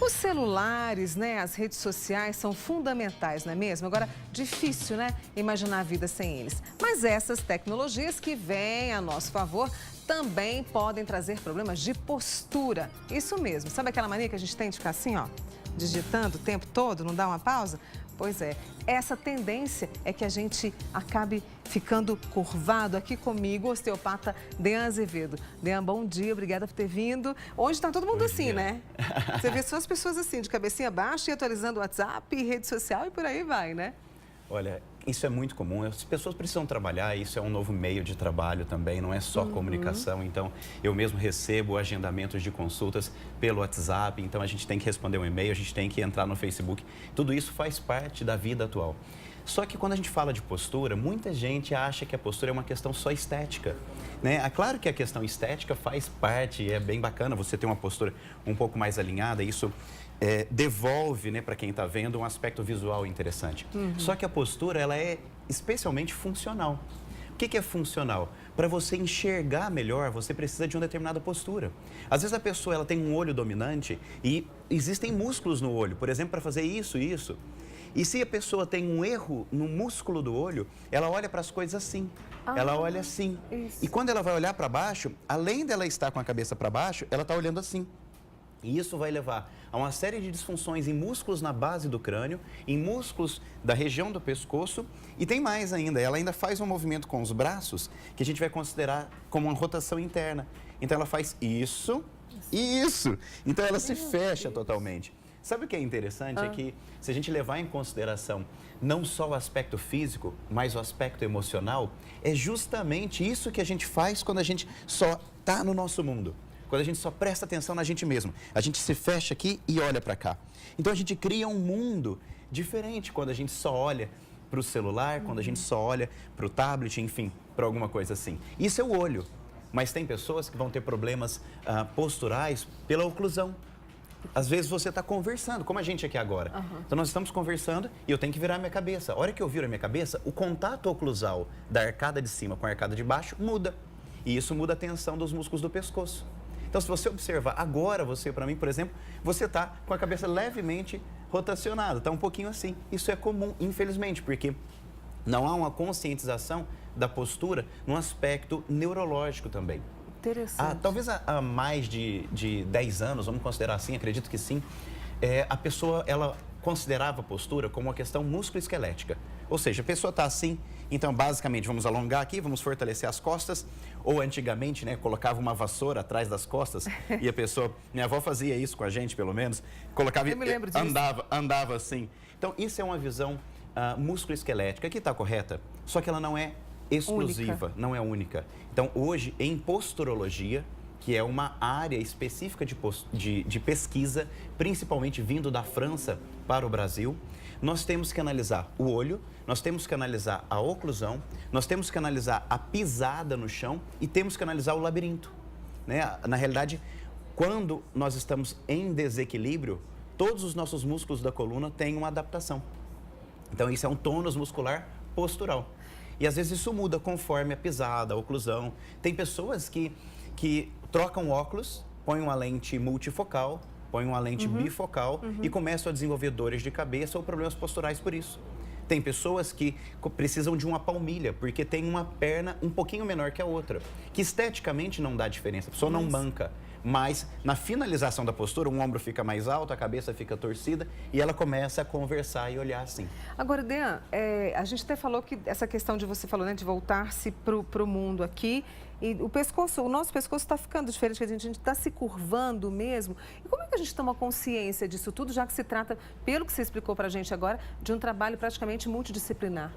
Os celulares, né, as redes sociais são fundamentais, não é mesmo? Agora, difícil, né, imaginar a vida sem eles. Mas essas tecnologias que vêm a nosso favor também podem trazer problemas de postura. Isso mesmo. Sabe aquela mania que a gente tem de ficar assim, ó, digitando o tempo todo, não dá uma pausa? Pois é, essa tendência é que a gente acabe ficando curvado. Aqui comigo, o osteopata Dean Azevedo. Dean, bom dia, obrigada por ter vindo. Hoje está todo mundo assim, né? Você vê só as pessoas assim, de cabecinha baixa e atualizando o WhatsApp, rede social e por aí vai, né? Olha, isso é muito comum. As pessoas precisam trabalhar, isso é um novo meio de trabalho também, não é só comunicação. Então, eu mesmo recebo agendamentos de consultas pelo WhatsApp, então a gente tem que responder um e-mail, a gente tem que entrar no Facebook. Tudo isso faz parte da vida atual. Só que quando a gente fala de postura, muita gente acha que a postura é uma questão só estética, né? É claro que a questão estética faz parte, é bem bacana você ter uma postura um pouco mais alinhada, isso devolve, né, para quem está vendo um aspecto visual interessante. Só que a postura, ela é especialmente funcional. O que é funcional? Para você enxergar melhor, você precisa de uma determinada postura. Às vezes a pessoa ela tem um olho dominante e existem músculos no olho, por exemplo, para fazer isso e isso. E se a pessoa tem um erro no músculo do olho, ela olha para as coisas assim. Ela olha assim. Isso. E quando ela vai olhar para baixo, além dela estar com a cabeça para baixo, ela está olhando assim. E isso vai levar a uma série de disfunções em músculos na base do crânio, em músculos da região do pescoço e tem mais ainda, ela ainda faz um movimento com os braços que a gente vai considerar como uma rotação interna. Então ela faz isso e isso. Então ela se fecha totalmente. Sabe o que é interessante? É que se a gente levar em consideração não só o aspecto físico, mas o aspecto emocional, é justamente isso que a gente faz quando a gente só está no nosso mundo. Quando a gente só presta atenção na gente mesmo. A gente se fecha aqui e olha para cá. Então a gente cria um mundo diferente quando a gente só olha para o celular, quando a gente só olha para o tablet, enfim, para alguma coisa assim. Isso é o olho. Mas tem pessoas que vão ter problemas posturais pela oclusão. Às vezes você está conversando, como a gente aqui agora. Então nós estamos conversando e eu tenho que virar a minha cabeça. A hora que eu viro a minha cabeça, o contato oclusal da arcada de cima com a arcada de baixo muda. E isso muda a tensão dos músculos do pescoço. Então, se você observar agora, você, para mim, por exemplo, você está com a cabeça levemente rotacionada, está um pouquinho assim. Isso é comum, infelizmente, porque não há uma conscientização da postura no aspecto neurológico também. Interessante. Talvez há mais de 10 anos, vamos considerar assim, acredito que sim, a pessoa, ela considerava a postura como uma questão musculoesquelética. Ou seja, a pessoa está assim, então basicamente vamos alongar aqui, vamos fortalecer as costas, ou antigamente, né, colocava uma vassoura atrás das costas e a pessoa, minha avó fazia isso com a gente pelo menos, colocava e andava assim. Então isso é uma visão musculoesquelética que está correta, só que ela não é exclusiva, não é única. Então hoje em posturologia, que é uma área específica de pesquisa, principalmente vindo da França para o Brasil, nós temos que analisar o olho, nós temos que analisar a oclusão, nós temos que analisar a pisada no chão e temos que analisar o labirinto, né? Na realidade, quando nós estamos em desequilíbrio, todos os nossos músculos da coluna têm uma adaptação. Então, isso é um tônus muscular postural. E às vezes isso muda conforme a pisada, a oclusão. Tem pessoas que trocam óculos, põem uma lente multifocal, põem uma lente bifocal e começam a desenvolver dores de cabeça ou problemas posturais por isso. Tem pessoas que precisam de uma palmilha, porque tem uma perna um pouquinho menor que a outra, que esteticamente não dá diferença, a pessoa não manca. Mas na finalização da postura, um ombro fica mais alto, a cabeça fica torcida e ela começa a conversar e olhar assim. Agora, Dean, a gente até falou que essa questão de você falou, né, de voltar-se para o mundo aqui e o nosso pescoço está ficando diferente, a gente está se curvando mesmo. E como é que a gente toma consciência disso tudo, já que se trata, pelo que você explicou para a gente agora, de um trabalho praticamente multidisciplinar?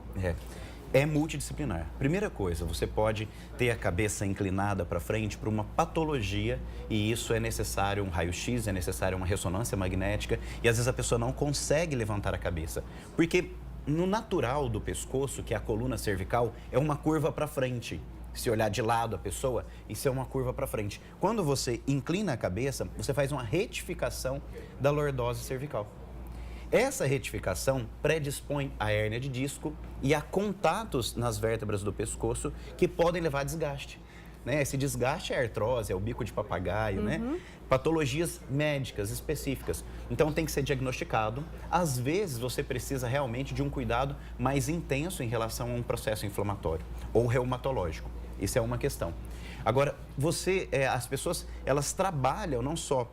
É multidisciplinar. Primeira coisa, você pode ter a cabeça inclinada para frente por uma patologia e isso é necessário um raio-x, é necessário uma ressonância magnética e às vezes a pessoa não consegue levantar a cabeça. Porque no natural do pescoço, que é a coluna cervical, é uma curva para frente. Se olhar de lado a pessoa, isso é uma curva para frente. Quando você inclina a cabeça, você faz uma retificação da lordose cervical. Essa retificação predispõe a hérnia de disco e a contatos nas vértebras do pescoço que podem levar a desgaste. né? Esse desgaste é a artrose, é o bico de papagaio, né? Patologias médicas específicas. Então tem que ser diagnosticado. Às vezes você precisa realmente de um cuidado mais intenso em relação a um processo inflamatório ou reumatológico. Isso é uma questão. Agora, as pessoas, elas trabalham não só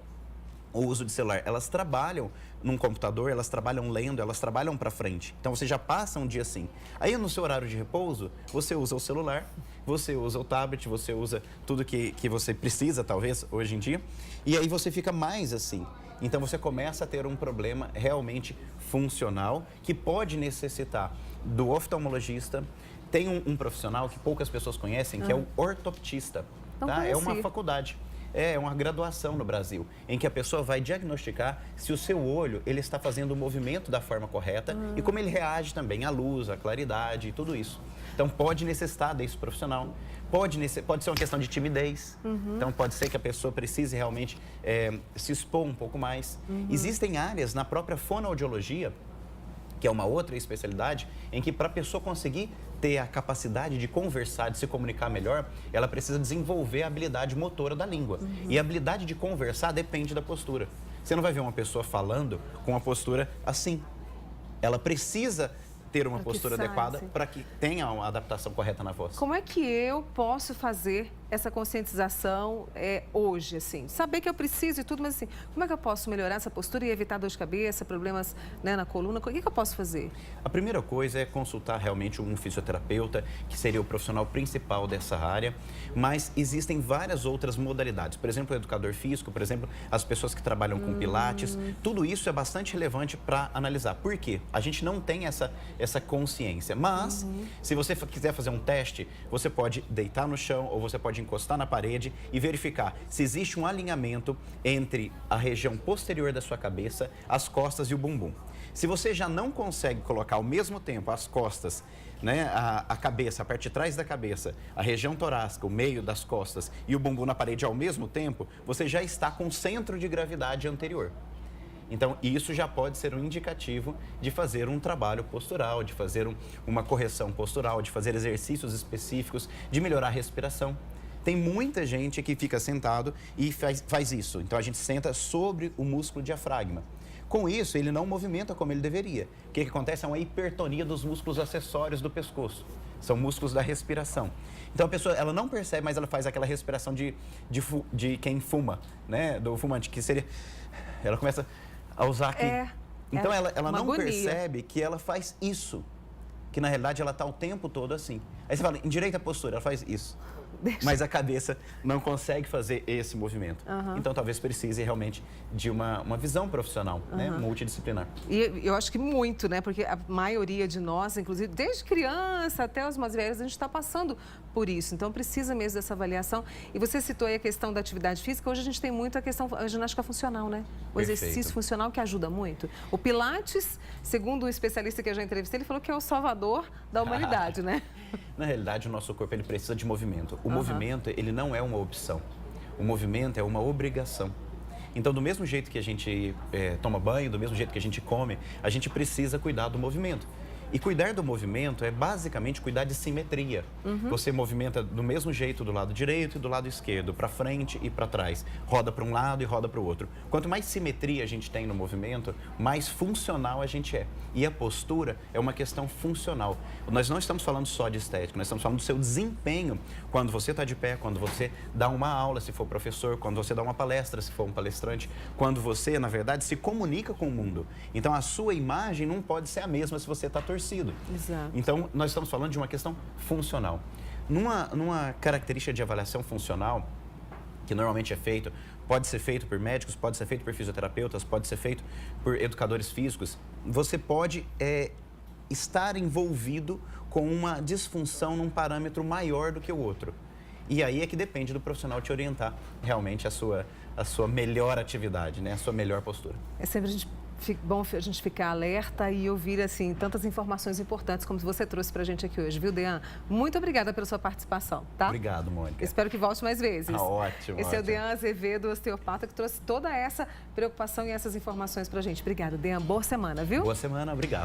o uso de celular, elas trabalham num computador, elas trabalham lendo, elas trabalham para frente. Então, você já passa um dia assim. Aí, no seu horário de repouso, você usa o celular, você usa o tablet, você usa tudo que você precisa, talvez, hoje em dia. E aí, você fica mais assim. Então, você começa a ter um problema realmente funcional que pode necessitar do oftalmologista. Tem um profissional que poucas pessoas conhecem, que é o ortoptista. Tá? É uma faculdade. É uma graduação no Brasil, em que a pessoa vai diagnosticar se o seu olho ele está fazendo o movimento da forma correta e como ele reage também à luz, à claridade e tudo isso. Então, pode necessitar desse profissional, pode ser uma questão de timidez, então pode ser que a pessoa precise realmente se expor um pouco mais. Existem áreas na própria fonoaudiologia, que é uma outra especialidade, em que para a pessoa conseguir ter a capacidade de conversar, de se comunicar melhor, ela precisa desenvolver a habilidade motora da língua. E a habilidade de conversar depende da postura. Você não vai ver uma pessoa falando com uma postura assim. Ela precisa ter uma postura adequada para que tenha uma adaptação correta na voz. Como é que eu posso fazer essa conscientização hoje, assim? Saber que eu preciso e tudo, mas assim, como é que eu posso melhorar essa postura e evitar dor de cabeça, problemas, né, na coluna? O que eu posso fazer? A primeira coisa é consultar realmente um fisioterapeuta, que seria o profissional principal dessa área, mas existem várias outras modalidades. Por exemplo, o educador físico, por exemplo, as pessoas que trabalham com pilates, tudo isso é bastante relevante para analisar. Por quê? A gente não tem essa consciência, mas se você quiser fazer um teste, você pode deitar no chão ou você pode encostar na parede e verificar se existe um alinhamento entre a região posterior da sua cabeça, as costas e o bumbum. Se você já não consegue colocar ao mesmo tempo as costas, né, a cabeça, a parte de trás da cabeça, a região torácica, o meio das costas e o bumbum na parede ao mesmo tempo, você já está com centro de gravidade anterior. Então, isso já pode ser um indicativo de fazer um trabalho postural, de fazer uma correção postural, de fazer exercícios específicos, de melhorar a respiração. Tem muita gente que fica sentado e faz isso. Então, a gente senta sobre o músculo diafragma. Com isso, ele não movimenta como ele deveria. O que acontece é uma hipertonia dos músculos acessórios do pescoço. São músculos da respiração. Então, a pessoa ela não percebe, mas ela faz aquela respiração de quem fuma, né? Do fumante, que seria... Ela começa a usar aqui. Então, ela não percebe que ela faz isso. Que, na realidade, ela está o tempo todo assim. Aí você fala, endireita a postura, ela faz isso. Mas a cabeça não consegue fazer esse movimento. Então, talvez precise realmente de uma visão profissional, né? Multidisciplinar. E eu acho que muito, né? Porque a maioria de nós, inclusive, desde criança até os mais velhos, a gente está passando por isso. Então, precisa mesmo dessa avaliação. E você citou aí a questão da atividade física. Hoje a gente tem muito a ginástica funcional, né? O exercício funcional que ajuda muito. O Pilates, segundo um especialista que eu já entrevistei, ele falou que é o salvador da humanidade, né? Na realidade, o nosso corpo ele precisa de movimento. O movimento, ele não é uma opção. O movimento é uma obrigação. Então, do mesmo jeito que a gente toma banho, do mesmo jeito que a gente come, a gente precisa cuidar do movimento. E cuidar do movimento é basicamente cuidar de simetria. Você movimenta do mesmo jeito do lado direito e do lado esquerdo, para frente e para trás. Roda para um lado e roda para o outro. Quanto mais simetria a gente tem no movimento, mais funcional a gente é. E a postura é uma questão funcional. Nós não estamos falando só de estética, nós estamos falando do seu desempenho quando você está de pé, quando você dá uma aula, se for professor, quando você dá uma palestra, se for um palestrante, quando você, na verdade, se comunica com o mundo. Então, a sua imagem não pode ser a mesma se você está torcendo. Exato. Então, nós estamos falando de uma questão funcional. Numa característica de avaliação funcional, que normalmente é feito, pode ser feito por médicos, pode ser feito por fisioterapeutas, pode ser feito por educadores físicos, você pode estar envolvido com uma disfunção num parâmetro maior do que o outro. E aí é que depende do profissional te orientar realmente a sua melhor atividade, né? A sua melhor postura. É sempre bom a gente ficar alerta e ouvir, assim, tantas informações importantes como você trouxe pra gente aqui hoje, viu, Dean? Muito obrigada pela sua participação, tá? Obrigado, Mônica. Espero que volte mais vezes. Ótimo. Esse é o Dean Azevedo, osteopata, que trouxe toda essa preocupação e essas informações pra gente. Obrigada, Dean. Boa semana, viu? Boa semana, obrigado.